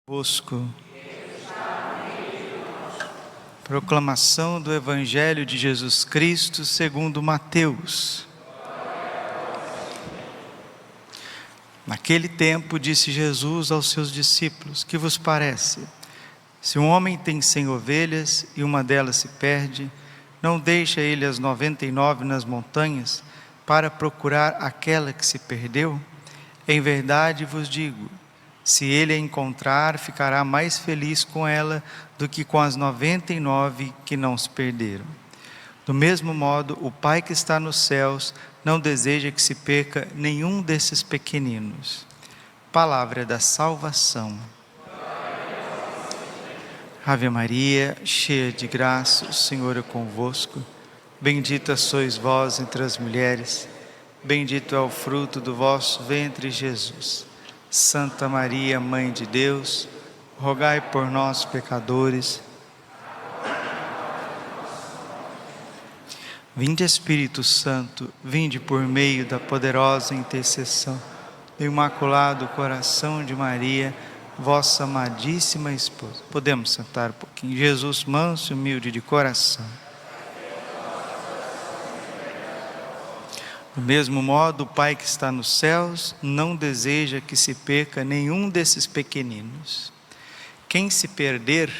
Convosco. Proclamação do Evangelho de Jesus Cristo segundo Mateus. Naquele tempo disse Jesus aos seus discípulos: que vos parece? Se um homem tem 100 ovelhas e uma delas se perde, não deixa ele as 99 nas montanhas para procurar aquela que se perdeu? Em verdade vos digo, se ele a encontrar, ficará mais feliz com ela do que com as 99 que não se perderam. Do mesmo modo, o Pai que está nos céus não deseja que se perca nenhum desses pequeninos. Palavra da salvação. Ave Maria, cheia de graça, o Senhor é convosco. Bendita sois vós entre as mulheres, bendito é o fruto do vosso ventre, Jesus. Santa Maria, Mãe de Deus, rogai por nós, pecadores. Vinde, Espírito Santo, vinde por meio da poderosa intercessão do Imaculado Coração de Maria, vossa amadíssima esposa. Podemos sentar um pouquinho. Jesus, manso e humilde de coração. Do mesmo modo, o Pai que está nos céus não deseja que se perca nenhum desses pequeninos. Quem se perder,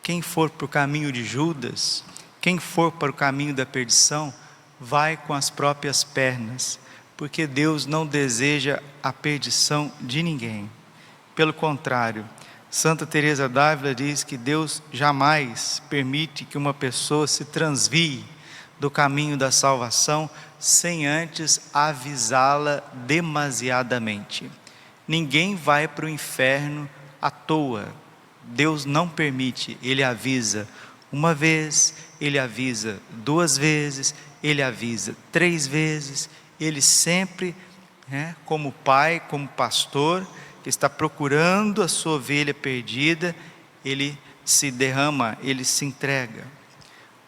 quem for para o caminho de Judas, quem for para o caminho da perdição, vai com as próprias pernas, porque Deus não deseja a perdição de ninguém. Pelo contrário, Santa Teresa d'Ávila diz que Deus jamais permite que uma pessoa se transvie do caminho da salvação sem antes avisá-la demasiadamente. Ninguém vai para o inferno à toa. Deus não permite, Ele avisa uma vez, Ele avisa 2 vezes, Ele avisa 3 vezes. Ele sempre, como pai, como pastor, que está procurando a sua ovelha perdida, Ele se derrama, Ele se entrega.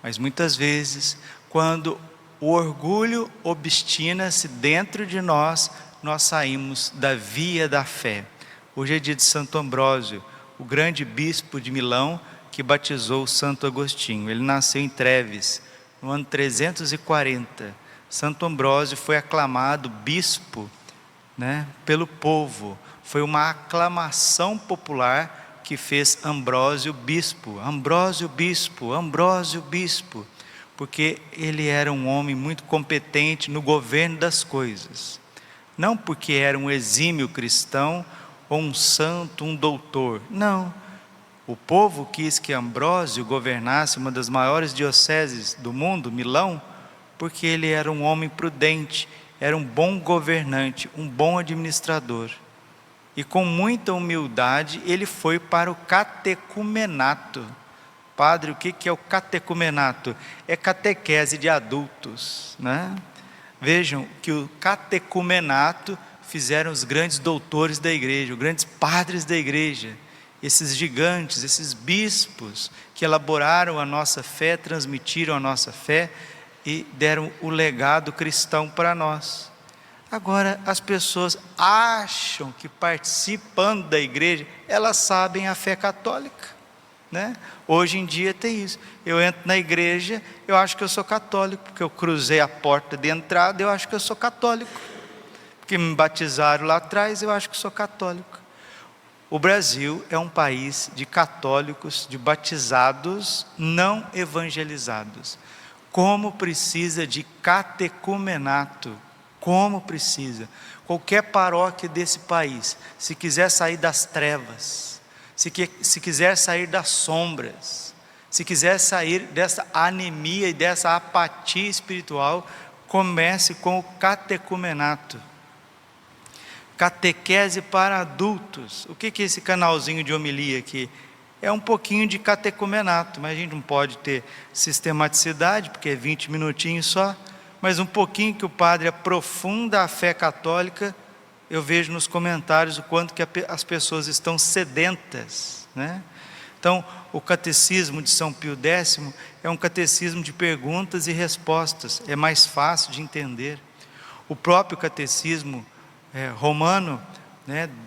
Mas muitas vezes, quando o orgulho obstina-se dentro de nós, nós saímos da via da fé. Hoje é dia de Santo Ambrósio, o grande bispo de Milão, que batizou Santo Agostinho. Ele nasceu em Treves, no ano 340. Santo Ambrósio foi aclamado bispo, pelo povo. Foi uma aclamação popular que fez Ambrósio bispo. Ambrósio bispo, Ambrósio bispo. Porque ele era um homem muito competente no governo das coisas. Não porque era um exímio cristão, ou um santo, um doutor. Não. O povo quis que Ambrósio governasse uma das maiores dioceses do mundo, Milão, porque ele era um homem prudente, era um bom governante, um bom administrador. E com muita humildade, ele foi para o catecumenato. Padre, o que é o catecumenato? É catequese de adultos, Vejam que o catecumenato fizeram os grandes doutores da igreja, os grandes padres da igreja, esses gigantes, esses bispos que elaboraram a nossa fé, transmitiram a nossa fé e deram o legado cristão para nós. Agora as pessoas acham que participando da igreja, elas sabem a fé católica. Hoje em dia tem isso. Eu entro na igreja, eu acho que eu sou católico, porque eu cruzei a porta de entrada, eu acho que eu sou católico. Porque me batizaram lá atrás, eu acho que sou católico. O Brasil é um país de católicos, de batizados não evangelizados. Como precisa de catecumenato, como precisa. Qualquer paróquia desse país, se quiser sair das trevas, se quiser sair das sombras, se quiser sair dessa anemia e dessa apatia espiritual, comece com o catecumenato. Catequese para adultos. O que é esse canalzinho de homilia aqui? É um pouquinho de catecumenato, mas a gente não pode ter sistematicidade, porque é 20 minutinhos só, mas um pouquinho que o padre aprofunda a fé católica. Eu vejo nos comentários o quanto que as pessoas estão sedentas, Então, o catecismo de São Pio X é um catecismo de perguntas e respostas, é mais fácil de entender. O próprio catecismo romano,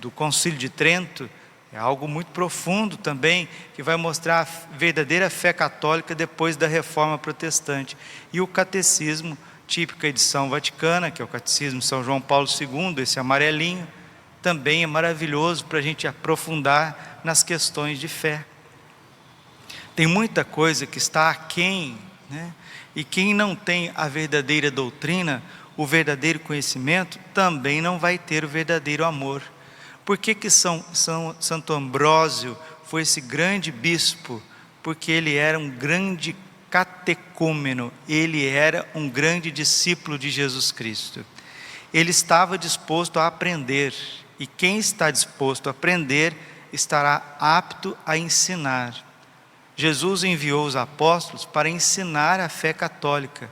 do Concílio de Trento, É algo muito profundo também, que vai mostrar a verdadeira fé católica depois da Reforma Protestante. E o catecismo, típica edição vaticana, que é o Catecismo de São João Paulo II, esse amarelinho, também é maravilhoso para a gente aprofundar nas questões de fé. Tem muita coisa que está aquém, né? E quem não tem a verdadeira doutrina, o verdadeiro conhecimento, também não vai ter o verdadeiro amor. Por que Santo Ambrósio foi esse grande bispo? Porque ele era um grande catecúmeno, ele era um grande discípulo de Jesus Cristo. Ele estava disposto a aprender, e quem está disposto a aprender, estará apto a ensinar. Jesus enviou os apóstolos para ensinar a fé católica.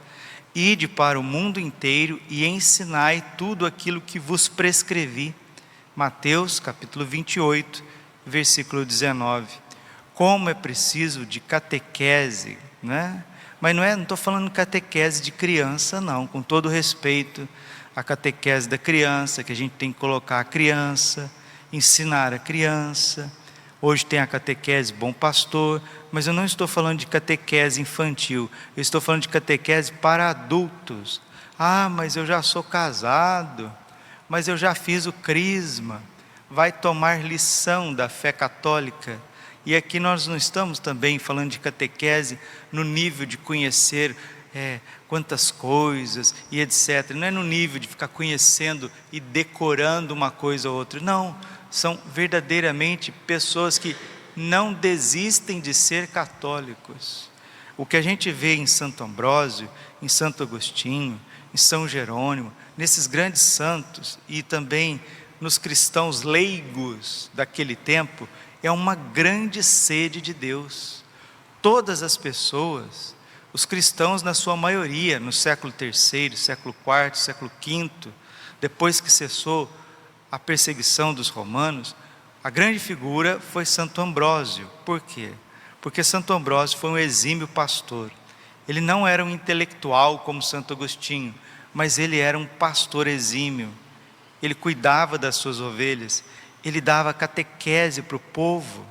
Ide para o mundo inteiro e ensinai tudo aquilo que vos prescrevi. Mateus capítulo 28, versículo 19. Como é preciso de catequese, né? Mas não estou falando catequese de criança não, com todo respeito, a catequese da criança, que a gente tem que colocar a criança, ensinar a criança. Hoje tem a catequese Bom Pastor, mas eu não estou falando de catequese infantil, eu estou falando de catequese para adultos. Ah, mas eu já sou casado, mas eu já fiz o crisma. Vai tomar lição da fé católica. E aqui nós não estamos também falando de catequese no nível de conhecer quantas coisas e etc. Não é no nível de ficar conhecendo e decorando uma coisa ou outra. Não, são verdadeiramente pessoas que não desistem de ser católicos. O que a gente vê em Santo Ambrósio, em Santo Agostinho, em São Jerônimo, nesses grandes santos e também nos cristãos leigos daquele tempo, é uma grande sede de Deus. Todas as pessoas, os cristãos na sua maioria, no século III, século IV, século V, depois que cessou a perseguição dos romanos, a grande figura foi Santo Ambrósio. Por quê? Porque Santo Ambrósio foi um exímio pastor. Ele não era um intelectual como Santo Agostinho, mas ele era um pastor exímio. Ele cuidava das suas ovelhas, ele dava catequese para o povo.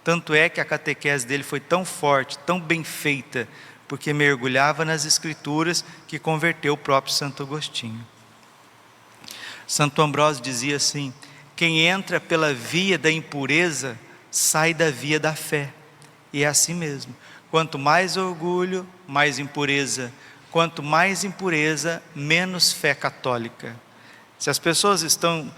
Tanto é que a catequese dele foi tão forte, tão bem feita, porque mergulhava nas escrituras, que converteu o próprio Santo Agostinho. Santo Ambrósio dizia assim: quem entra pela via da impureza, sai da via da fé. E é assim mesmo, quanto mais orgulho, mais impureza. Quanto mais impureza, menos fé católica. Se as pessoas estão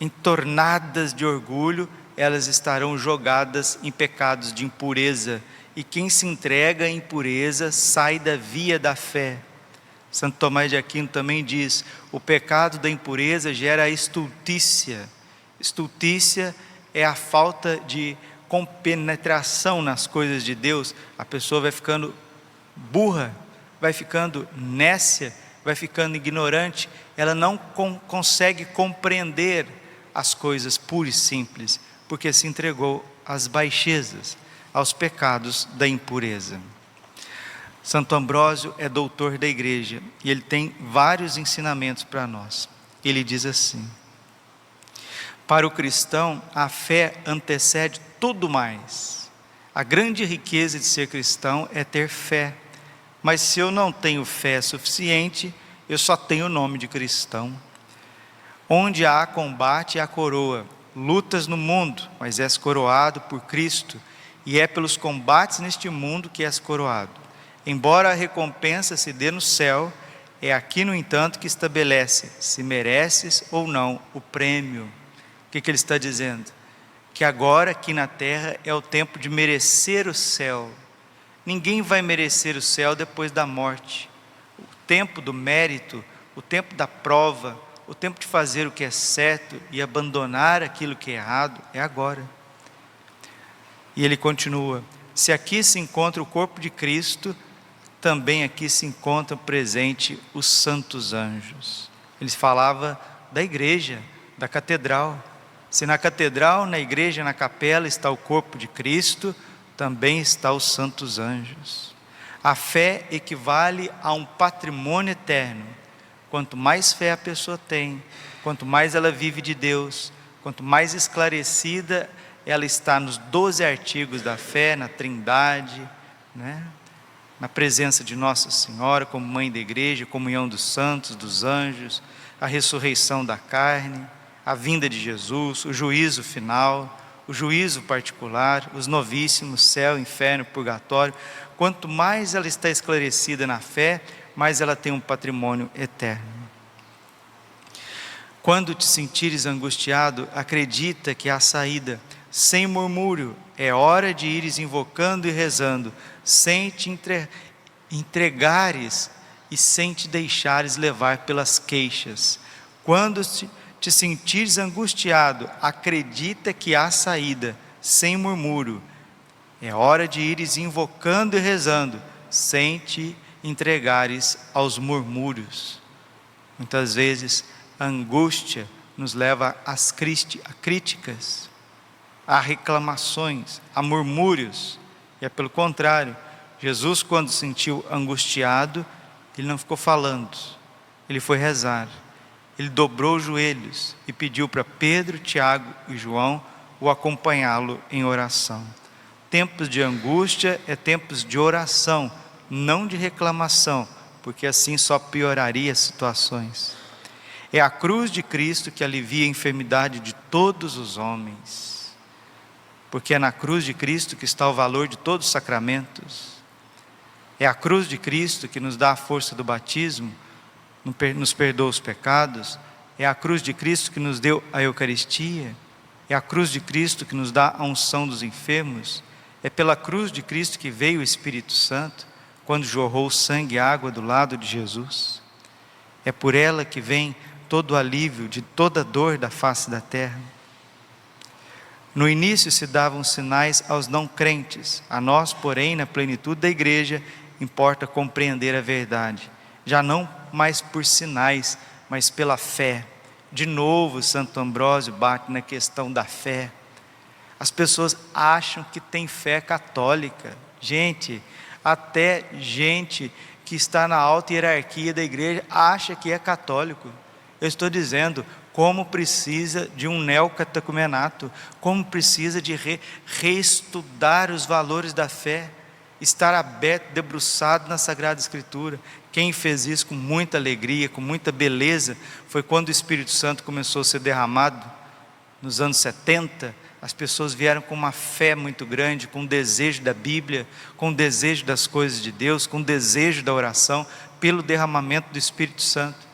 entornadas de orgulho, elas estarão jogadas em pecados de impureza. E quem se entrega à impureza, sai da via da fé. Santo Tomás de Aquino também diz: o pecado da impureza gera a estultícia. Estultícia é a falta de compenetração nas coisas de Deus. A pessoa vai ficando burra, vai ficando nécia, vai ficando ignorante. Ela não consegue compreender as coisas puras e simples, porque se entregou às baixezas, aos pecados da impureza. Santo Ambrósio é doutor da igreja e ele tem vários ensinamentos para nós. Ele diz assim: para o cristão, a fé antecede tudo mais. A grande riqueza de ser cristão é ter fé. Mas se eu não tenho fé suficiente, eu só tenho o nome de cristão. Onde há combate, há coroa. Lutas no mundo, mas és coroado por Cristo. E é pelos combates neste mundo que és coroado. Embora a recompensa se dê no céu, é aqui, no entanto, que estabelece se mereces ou não o prêmio. O que ele está dizendo? Que agora, aqui na terra, é o tempo de merecer o céu. Ninguém vai merecer o céu depois da morte. O tempo do mérito, o tempo da prova, o tempo de fazer o que é certo e abandonar aquilo que é errado, é agora. E ele continua: se aqui se encontra o corpo de Cristo, também aqui se encontram presente os santos anjos. Ele falava da igreja, da catedral. Se na catedral, na igreja, na capela está o corpo de Cristo, também está os santos anjos. A fé equivale a um patrimônio eterno. Quanto mais fé a pessoa tem, quanto mais ela vive de Deus, quanto mais esclarecida ela está nos 12 artigos da fé, na Trindade, né? Na presença de Nossa Senhora como Mãe da Igreja, comunhão dos santos, dos anjos, a ressurreição da carne, a vinda de Jesus, o juízo final, o juízo particular, os novíssimos, céu, inferno, purgatório. Quanto mais ela está esclarecida na fé, mais ela tem um patrimônio eterno. Quando te sentires angustiado, acredita que há saída, sem murmúrio. É hora de ires invocando e rezando, sem te entregares e sem te deixares levar pelas queixas. Quando te sentires angustiado, acredita que há saída, sem murmúrio. É hora de ires invocando e rezando, sem te entregares aos murmúrios. Muitas vezes a angústia nos leva às críticas, a reclamações, a murmúrios. E é pelo contrário. Jesus, quando se sentiu angustiado, ele não ficou falando, ele foi rezar. Ele dobrou os joelhos e pediu para Pedro, Tiago e João o acompanhá-lo em oração. Tempos de angústia é tempos de oração, não de reclamação, porque assim só pioraria as situações. É a cruz de Cristo que alivia a enfermidade de todos os homens, porque é na cruz de Cristo que está o valor de todos os sacramentos. É a cruz de Cristo que nos dá a força do batismo, nos perdoa os pecados. É a cruz de Cristo que nos deu a Eucaristia. É a cruz de Cristo que nos dá a unção dos enfermos. É pela cruz de Cristo que veio o Espírito Santo, quando jorrou sangue e água do lado de Jesus. É por ela que vem todo o alívio de toda dor da face da terra. No início se davam sinais aos não crentes, a nós, porém, na plenitude da igreja, importa compreender a verdade, já não mais por sinais, mas pela fé. De novo, Santo Ambrósio bate na questão da fé. As pessoas acham que tem fé católica. Gente, até gente que está na alta hierarquia da igreja acha que é católico. Eu estou dizendo como precisa de um neocatecumenato, como precisa de reestudar os valores da fé, estar aberto, debruçado na Sagrada Escritura. Quem fez isso com muita alegria, com muita beleza, foi quando o Espírito Santo começou a ser derramado, nos anos 70, as pessoas vieram com uma fé muito grande, com um desejo da Bíblia, com um desejo das coisas de Deus, com um desejo da oração, pelo derramamento do Espírito Santo,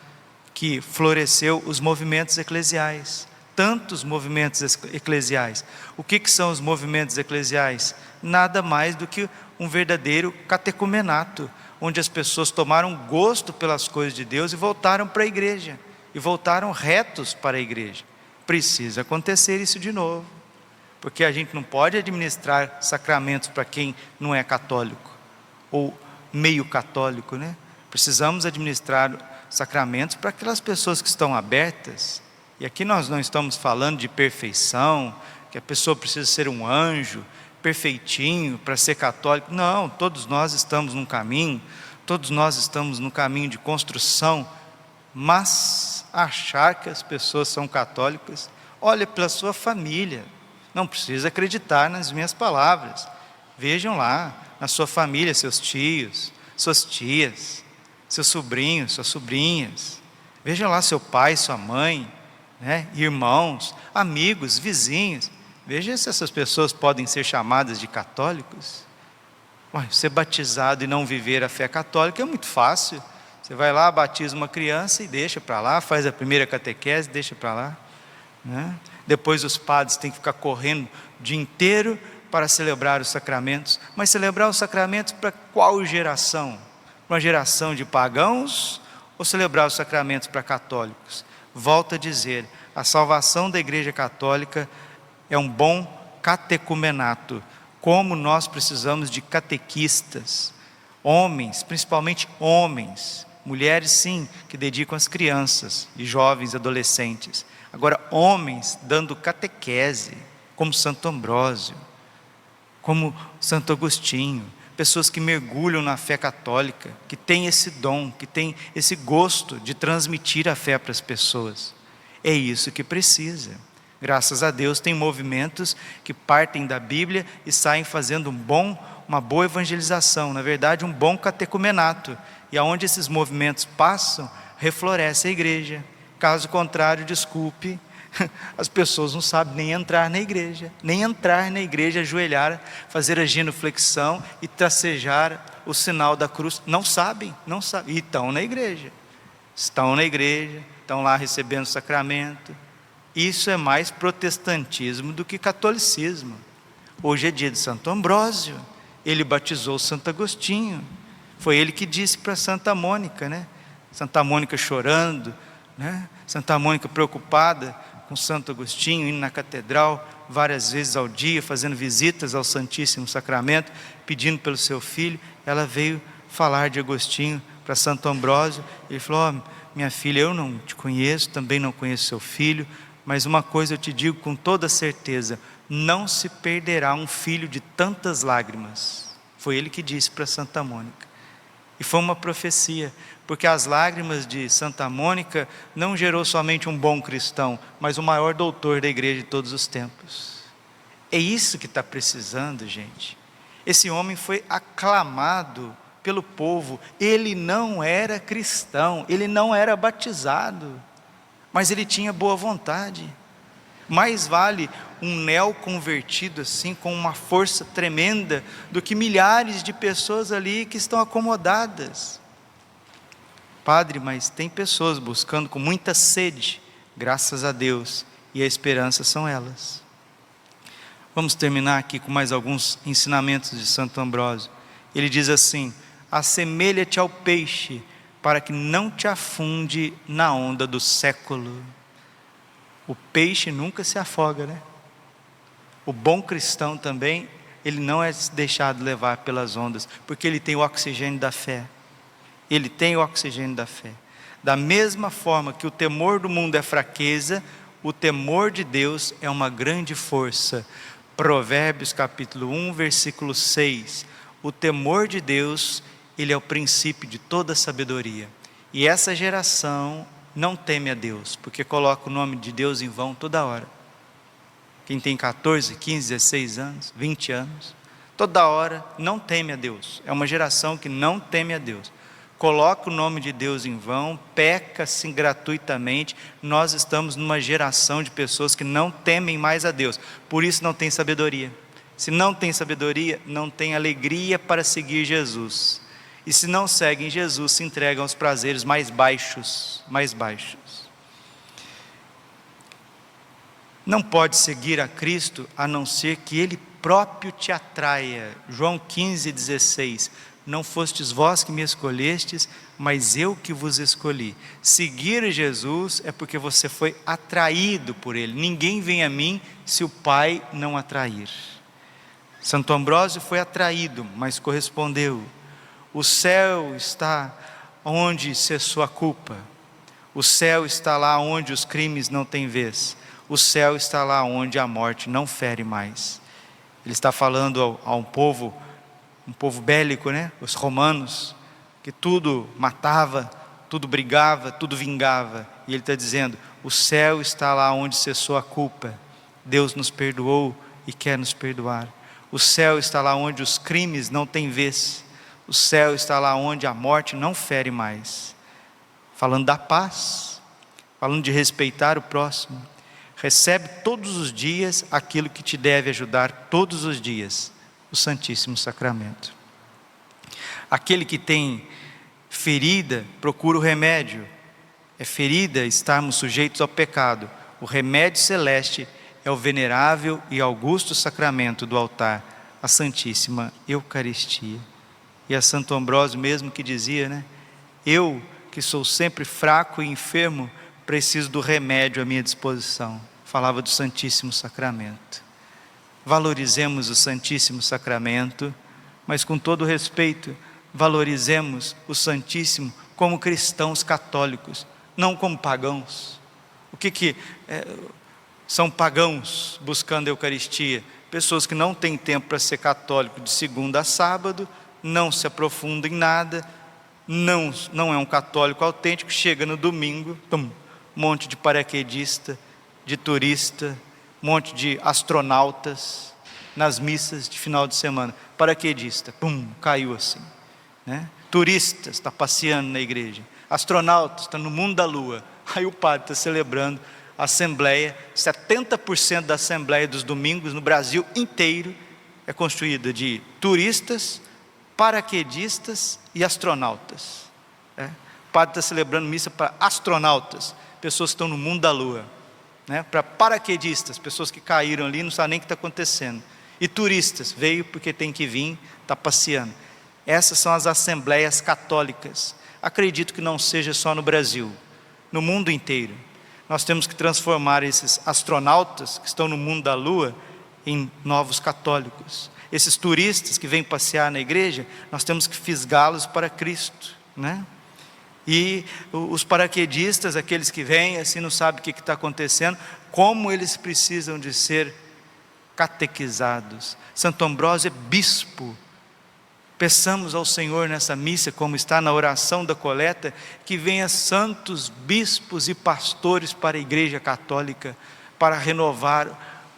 que floresceu os movimentos eclesiais, tantos movimentos eclesiais. O que são os movimentos eclesiais? Nada mais do que um verdadeiro catecumenato, onde as pessoas tomaram gosto pelas coisas de Deus e voltaram para a igreja, e voltaram retos para a igreja. Precisa acontecer isso de novo, porque a gente não pode administrar sacramentos para quem não é católico, ou meio católico, né? Precisamos administrar sacramentos para aquelas pessoas que estão abertas. E aqui nós não estamos falando de perfeição, que a pessoa precisa ser um anjo perfeitinho para ser católico. Não, todos nós estamos num caminho, todos nós estamos num caminho de construção. Mas achar que as pessoas são católicas, olha pela sua família. Não precisa acreditar nas minhas palavras. Vejam lá, na sua família, seus tios, suas tias, seus sobrinhos, suas sobrinhas. Vejam lá seu pai, sua mãe, né? Irmãos, amigos, vizinhos. Veja se essas pessoas podem ser chamadas de católicos. Ser batizado e não viver a fé católica é muito fácil. Você vai lá, batiza uma criança e deixa para lá, faz a primeira catequese e deixa para lá, né? Depois os padres têm que ficar correndo o dia inteiro para celebrar os sacramentos. Mas celebrar os sacramentos para qual geração? Uma geração de pagãos ou celebrar os sacramentos para católicos? Volto a dizer, a salvação da Igreja Católica é um bom catecumenato. Como nós precisamos de catequistas, homens, principalmente homens, mulheres sim, que dedicam às crianças e jovens, adolescentes. Agora homens dando catequese, como Santo Ambrósio, como Santo Agostinho, pessoas que mergulham na fé católica, que têm esse dom, que têm esse gosto de transmitir a fé para as pessoas. É isso que precisa. Graças a Deus tem movimentos que partem da Bíblia e saem fazendo uma boa evangelização, na verdade um bom catecumenato, e aonde esses movimentos passam, refloresce a igreja. Caso contrário, desculpe, as pessoas não sabem nem entrar na igreja, ajoelhar, fazer a genuflexão e tracejar o sinal da cruz. Não sabem, e estão na igreja, estão lá recebendo o sacramento. Isso é mais protestantismo do que catolicismo. Hoje é dia de Santo Ambrósio, ele batizou Santo Agostinho, foi ele que disse para Santa Mônica, né? Santa Mônica chorando, né? Santa Mônica preocupada com Santo Agostinho, indo na catedral várias vezes ao dia, fazendo visitas ao Santíssimo Sacramento, pedindo pelo seu filho. Ela veio falar de Agostinho para Santo Ambrósio. Ele falou: minha filha, eu não te conheço, também não conheço seu filho, mas uma coisa eu te digo com toda certeza: não se perderá um filho de tantas lágrimas. Foi ele que disse para Santa Mônica. E foi uma profecia, porque as lágrimas de Santa Mônica não gerou somente um bom cristão, mas o maior doutor da igreja de todos os tempos. É isso que está precisando, gente. Esse homem foi aclamado pelo povo. Ele não era cristão, ele não era batizado, mas ele tinha boa vontade. Mais vale um neoconvertido assim, com uma força tremenda, do que milhares de pessoas ali que estão acomodadas. Padre, mas tem pessoas buscando com muita sede, graças a Deus, e a esperança são elas. Vamos terminar aqui com mais alguns ensinamentos de Santo Ambrósio. Ele diz assim: assemelha-te ao peixe, para que não te afunde na onda do século. O peixe nunca se afoga, né? O bom cristão também, ele não é deixado levar pelas ondas, porque ele tem o oxigênio da fé. Ele tem o oxigênio da fé. Da mesma forma que o temor do mundo é fraqueza, o temor de Deus é uma grande força. Provérbios capítulo 1, versículo 6. O temor de Deus, ele é o princípio de toda sabedoria. E essa geração não teme a Deus, porque coloca o nome de Deus em vão toda hora. Quem tem 14, 15, 16 anos, 20 anos, toda hora não teme a Deus. É uma geração que não teme a Deus. Coloca o nome de Deus em vão, peca assim gratuitamente. Nós estamos numa geração de pessoas que não temem mais a Deus, por isso não tem sabedoria. Se não tem sabedoria, não tem alegria para seguir Jesus. E se não seguem Jesus, se entregam aos prazeres mais baixos. Não pode seguir a Cristo a não ser que Ele próprio te atraia. João 15,16. Não fostes vós que me escolhestes, mas eu que vos escolhi. Seguir Jesus é porque você foi atraído por Ele. Ninguém vem a mim se o Pai não atrair. Santo Ambrósio foi atraído, mas correspondeu. O céu está onde cessou a culpa. O céu está lá onde os crimes não têm vez. O céu está lá onde a morte não fere mais. Ele está falando a um povo bélico, né? Os romanos, que tudo matava, tudo brigava, tudo vingava. E ele está dizendo: o céu está lá onde cessou a culpa. Deus nos perdoou e quer nos perdoar. O céu está lá onde os crimes não têm vez. O céu está lá onde a morte não fere mais. Falando da paz, falando de respeitar o próximo. Recebe todos os dias aquilo que te deve ajudar todos os dias, o Santíssimo Sacramento. Aquele que tem ferida, procura o remédio. É ferida estarmos sujeitos ao pecado. O remédio celeste é o venerável e augusto sacramento do altar, a Santíssima Eucaristia. E a Santo Ambrósio mesmo que dizia, né? Eu, que sou sempre fraco e enfermo, preciso do remédio à minha disposição. Falava do Santíssimo Sacramento. Valorizemos o Santíssimo Sacramento, mas com todo respeito, valorizemos o Santíssimo como cristãos católicos, não como pagãos. O que são pagãos buscando a Eucaristia? Pessoas que não têm tempo para ser católico de segunda a sábado, não se aprofunda em nada, não é um católico autêntico, chega no domingo, um monte de paraquedista, de turista, um monte de astronautas nas missas de final de semana. Paraquedista, pum, caiu assim, né? Turistas, está passeando na igreja. Astronautas, está no mundo da lua. Aí o padre está celebrando a assembleia. 70% da assembleia dos domingos no Brasil inteiro é constituída de turistas, paraquedistas e astronautas. O padre está celebrando missa para astronautas, pessoas que estão no mundo da lua, né? Para paraquedistas, pessoas que caíram ali, não sabem nem o que está acontecendo. E turistas, veio porque tem que vir, está passeando. Essas são as assembleias católicas. Acredito que não seja só no Brasil, no mundo inteiro. Nós temos que transformar esses astronautas que estão no mundo da lua em novos católicos. Esses turistas que vêm passear na igreja, nós temos que fisgá-los para Cristo, né? E os paraquedistas, aqueles que vêm assim, não sabem o que está acontecendo, como eles precisam de ser catequizados. Santo Ambrósio é bispo. Peçamos ao Senhor nessa missa, como está na oração da coleta, que venha santos bispos e pastores para a Igreja Católica, para renovar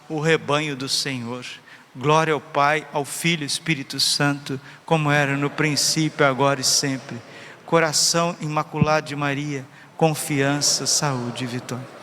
o rebanho do Senhor. Glória ao Pai, ao Filho e ao Espírito Santo, como era no princípio, agora e sempre. Coração imaculado de Maria, confiança, saúde e vitória.